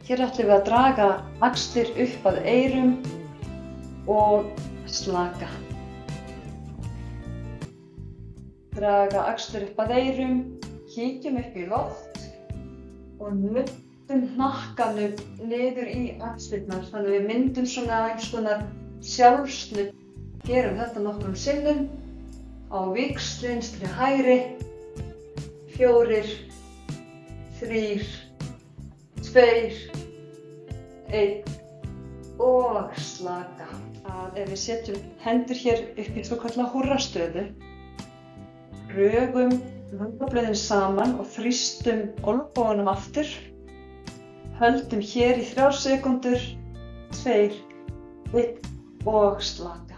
Hér ætlum við að draga axlir upp að eyrum og slaka. Draga axlir upp að eyrum, kíkjum upp í loft og nuttum hnakkanum niður í axlirnar. Þannig við myndum svona einhvers konar sjálfsnudd. Gerum þetta nokkrum sinnum á víxl vinstri hægri, 4, 3, 2, 1 og slaka. Ef við setjum hendur hér upp í svokallaða húrrastöðu, rögum höndabreiðin saman og þrýstum olnbogunum aftur, höldum hér í 3 sekúndur, 2, 1 og slaka.